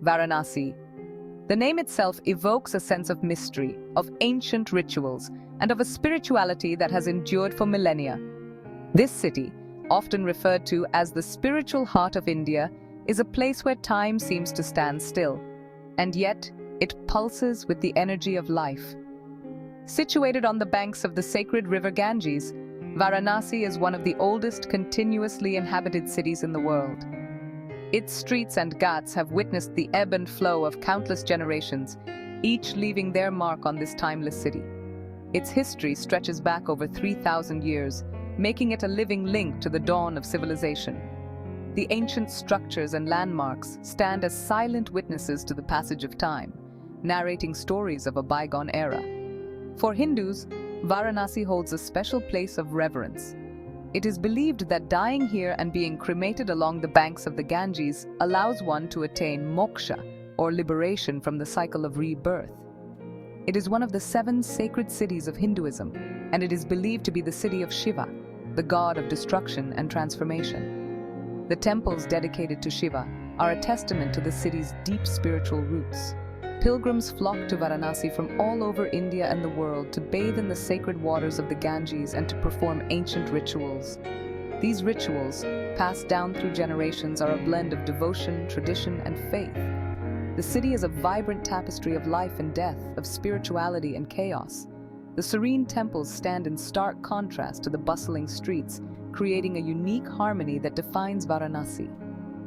Varanasi. The name itself evokes a sense of mystery, of ancient rituals, and of a spirituality that has endured for millennia. This city, often referred to as the spiritual heart of India, is a place where time seems to stand still, and yet it pulses with the energy of life. Situated on the banks of the sacred river Ganges, Varanasi is one of the oldest continuously inhabited cities in the world. Its streets and ghats have witnessed the ebb and flow of countless generations, each leaving their mark on this timeless city. Its history stretches back over 3,000 years, making it a living link to the dawn of civilization. The ancient structures and landmarks stand as silent witnesses to the passage of time, narrating stories of a bygone era. For Hindus, Varanasi holds a special place of reverence. It is believed that dying here and being cremated along the banks of the Ganges allows one to attain moksha, or liberation from the cycle of rebirth. It is one of the 7 sacred cities of Hinduism, and it is believed to be the city of Shiva, the god of destruction and transformation. The temples dedicated to Shiva are a testament to the city's deep spiritual roots. Pilgrims flock to Varanasi from all over India and the world to bathe in the sacred waters of the Ganges and to perform ancient rituals. These rituals, passed down through generations, are a blend of devotion, tradition, and faith. The city is a vibrant tapestry of life and death, of spirituality and chaos. The serene temples stand in stark contrast to the bustling streets, creating a unique harmony that defines Varanasi.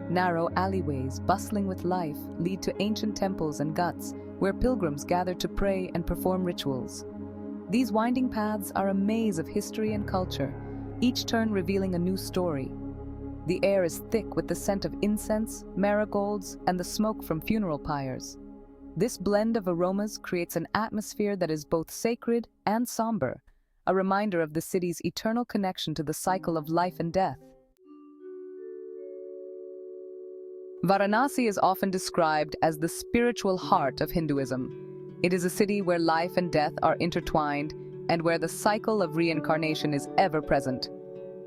Narrow alleyways, bustling with life, lead to ancient temples and ghats, where pilgrims gather to pray and perform rituals. These winding paths are a maze of history and culture, each turn revealing a new story. The air is thick with the scent of incense, marigolds, and the smoke from funeral pyres. This blend of aromas creates an atmosphere that is both sacred and somber, a reminder of the city's eternal connection to the cycle of life and death. Varanasi is often described as the spiritual heart of Hinduism. It is a city where life and death are intertwined and where the cycle of reincarnation is ever present.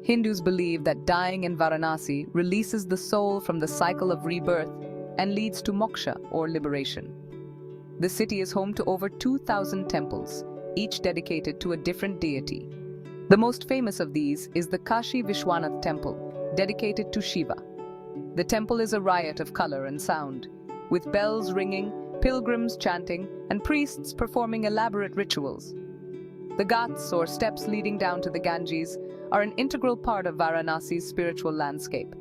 Hindus believe that dying in Varanasi releases the soul from the cycle of rebirth and leads to moksha, or liberation. The city is home to over 2,000 temples, each dedicated to a different deity. The most famous of these is the Kashi Vishwanath temple, dedicated to Shiva. The temple is a riot of color and sound, with bells ringing, pilgrims chanting, and priests performing elaborate rituals. The ghats, or steps leading down to the Ganges, are an integral part of Varanasi's spiritual landscape.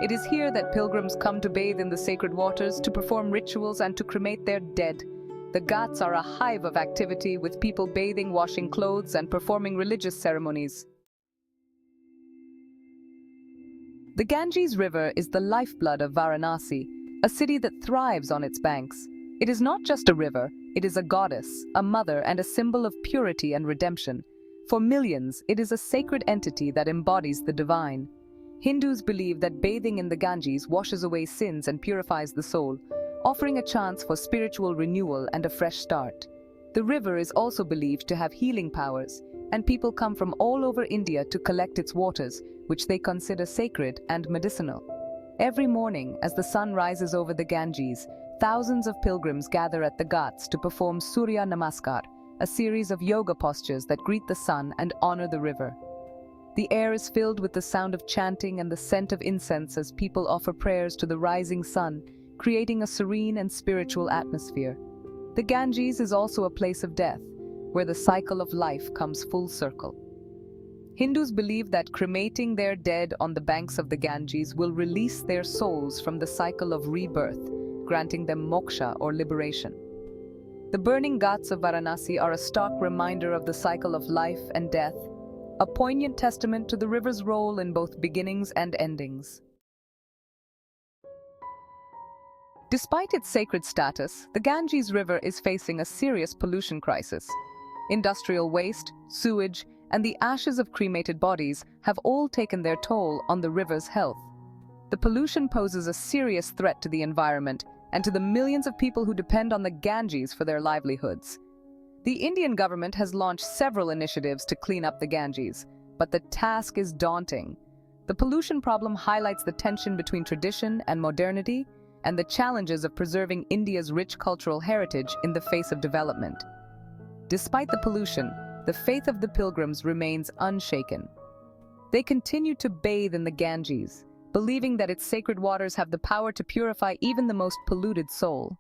It is here that pilgrims come to bathe in the sacred waters, to perform rituals, and to cremate their dead. The ghats are a hive of activity, with people bathing, washing clothes, and performing religious ceremonies. The Ganges River is the lifeblood of Varanasi, a city that thrives on its banks. It is not just a river, it is a goddess, a mother, and a symbol of purity and redemption. For millions, it is a sacred entity that embodies the divine. Hindus believe that bathing in the Ganges washes away sins and purifies the soul, offering a chance for spiritual renewal and a fresh start. The river is also believed to have healing powers, and people come from all over India to collect its waters, which they consider sacred and medicinal. Every morning, as the sun rises over the Ganges, thousands of pilgrims gather at the ghats to perform Surya Namaskar, a series of yoga postures that greet the sun and honor the river. The air is filled with the sound of chanting and the scent of incense as people offer prayers to the rising sun, creating a serene and spiritual atmosphere. The Ganges is also a place of death, where the cycle of life comes full circle. Hindus believe that cremating their dead on the banks of the Ganges will release their souls from the cycle of rebirth, granting them moksha, or liberation. The burning ghats of Varanasi are a stark reminder of the cycle of life and death, a poignant testament to the river's role in both beginnings and endings. Despite its sacred status, the Ganges River is facing a serious pollution crisis. Industrial waste, sewage, and the ashes of cremated bodies have all taken their toll on the river's health. The pollution poses a serious threat to the environment and to the millions of people who depend on the Ganges for their livelihoods. The Indian government has launched several initiatives to clean up the Ganges, but the task is daunting. The pollution problem highlights the tension between tradition and modernity, and the challenges of preserving India's rich cultural heritage in the face of development. Despite the pollution, the faith of the pilgrims remains unshaken. They continue to bathe in the Ganges, believing that its sacred waters have the power to purify even the most polluted soul.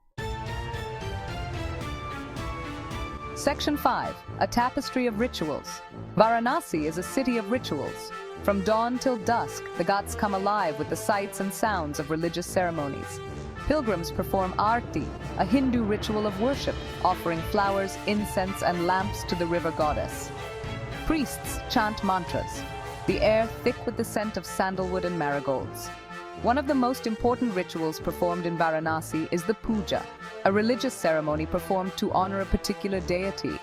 Section 5. A tapestry of rituals. Varanasi is a city of rituals. From dawn till dusk, the ghats come alive with the sights and sounds of religious ceremonies. Pilgrims perform Aarti, a Hindu ritual of worship, offering flowers, incense, and lamps to the river goddess. Priests chant mantras, the air thick with the scent of sandalwood and marigolds. One of the most important rituals performed in Varanasi is the puja, a religious ceremony performed to honor a particular deity.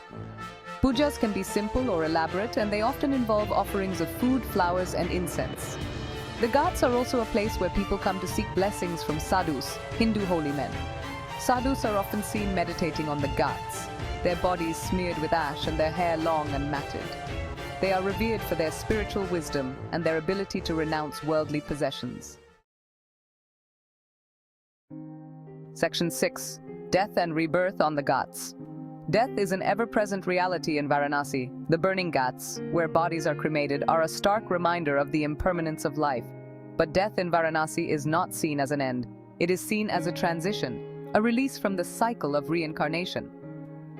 Pujas can be simple or elaborate, and they often involve offerings of food, flowers, and incense. The ghats are also a place where people come to seek blessings from sadhus, Hindu holy men. Sadhus are often seen meditating on the ghats, their bodies smeared with ash and their hair long and matted. They are revered for their spiritual wisdom and their ability to renounce worldly possessions. Section 6. Death and rebirth on the ghats. Death is an ever-present reality in Varanasi. The burning ghats, where bodies are cremated, are a stark reminder of the impermanence of life. But death in Varanasi is not seen as an end. It is seen as a transition, a release from the cycle of reincarnation.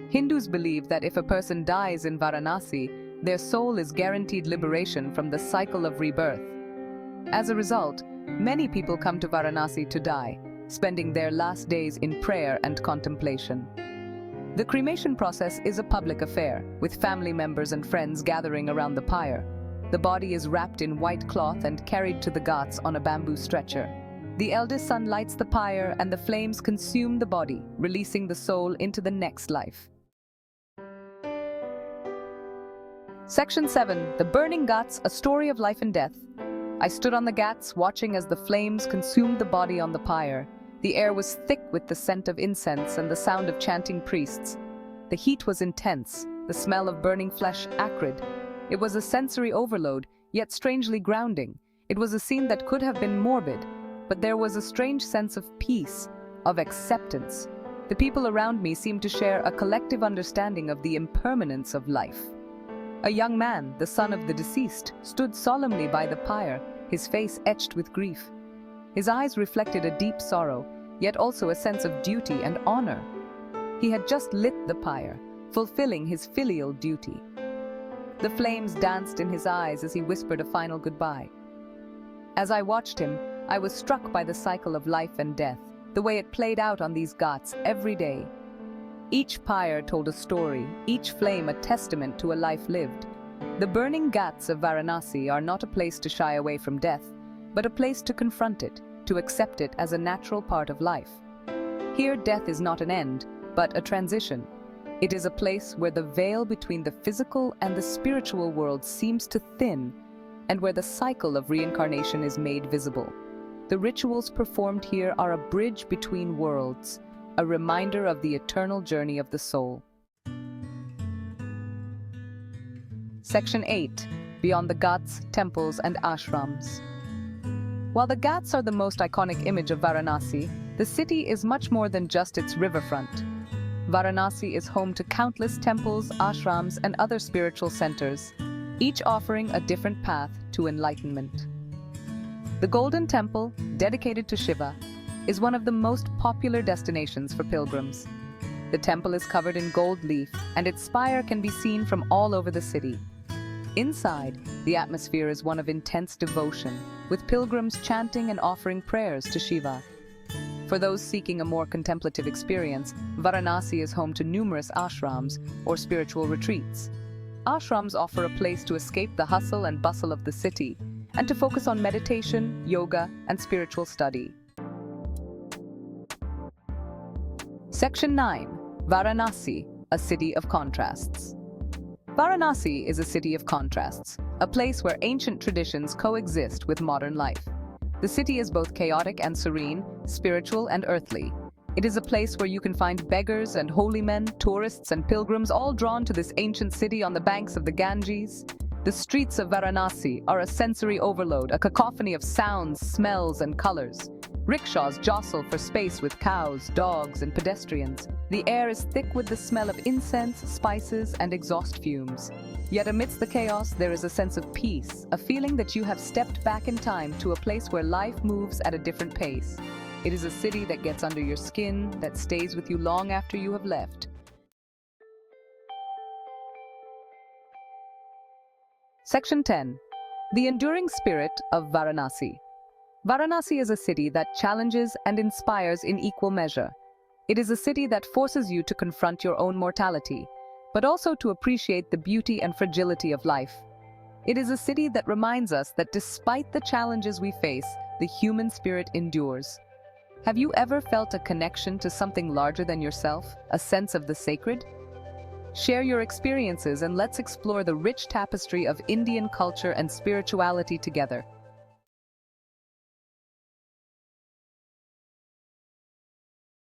Hindus believe that if a person dies in Varanasi, their soul is guaranteed liberation from the cycle of rebirth. As a result, many people come to Varanasi to die, spending their last days in prayer and contemplation. The cremation process is a public affair, with family members and friends gathering around the pyre. The body is wrapped in white cloth and carried to the ghats on a bamboo stretcher. The eldest son lights the pyre and the flames consume the body, releasing the soul into the next life. Section 7. The Burning Ghats, a story of life and death. I stood on the ghats, watching as the flames consumed the body on the pyre. The air was thick with the scent of incense and the sound of chanting priests. The heat was intense, the smell of burning flesh acrid. It was a sensory overload, yet strangely grounding. It was a scene that could have been morbid, but there was a strange sense of peace, of acceptance. The people around me seemed to share a collective understanding of the impermanence of life. A young man, the son of the deceased, stood solemnly by the pyre, his face etched with grief. His eyes reflected a deep sorrow, yet also a sense of duty and honor. He had just lit the pyre, fulfilling his filial duty. The flames danced in his eyes as he whispered a final goodbye. As I watched him, I was struck by the cycle of life and death, the way it played out on these ghats every day. Each pyre told a story, each flame a testament to a life lived. The burning ghats of Varanasi are not a place to shy away from death, but a place to confront it, to accept it as a natural part of life. Here, death is not an end, but a transition. It is a place where the veil between the physical and the spiritual world seems to thin, and where the cycle of reincarnation is made visible. The rituals performed here are a bridge between worlds, a reminder of the eternal journey of the soul. Section 8. Beyond the ghats, temples, and ashrams. While the ghats are the most iconic image of Varanasi, the city is much more than just its riverfront. Varanasi is home to countless temples, ashrams, and other spiritual centers, each offering a different path to enlightenment. The Golden Temple, dedicated to Shiva, is one of the most popular destinations for pilgrims. The temple is covered in gold leaf, and its spire can be seen from all over the city. Inside, the atmosphere is one of intense devotion, with pilgrims chanting and offering prayers to Shiva. For those seeking a more contemplative experience, Varanasi is home to numerous ashrams, or spiritual retreats. Ashrams offer a place to escape the hustle and bustle of the city, and to focus on meditation, yoga, and spiritual study. Section 9. Varanasi, a city of contrasts. Varanasi is a city of contrasts, a place where ancient traditions coexist with modern life. The city is both chaotic and serene, spiritual and earthly. It is a place where you can find beggars and holy men, tourists and pilgrims, all drawn to this ancient city on the banks of the Ganges. The streets of Varanasi are a sensory overload, a cacophony of sounds, smells, and colors. Rickshaws jostle for space with cows, dogs, and pedestrians. The air is thick with the smell of incense, spices, and exhaust fumes. Yet amidst the chaos, there is a sense of peace, a feeling that you have stepped back in time to a place where life moves at a different pace. It is a city that gets under your skin, that stays with you long after you have left. Section 10. The enduring spirit of Varanasi. Varanasi is a city that challenges and inspires in equal measure. It is a city that forces you to confront your own mortality, but also to appreciate the beauty and fragility of life. It is a city that reminds us that despite the challenges we face, the human spirit endures. Have you ever felt a connection to something larger than yourself, a sense of the sacred? Share your experiences and let's explore the rich tapestry of Indian culture and spirituality together.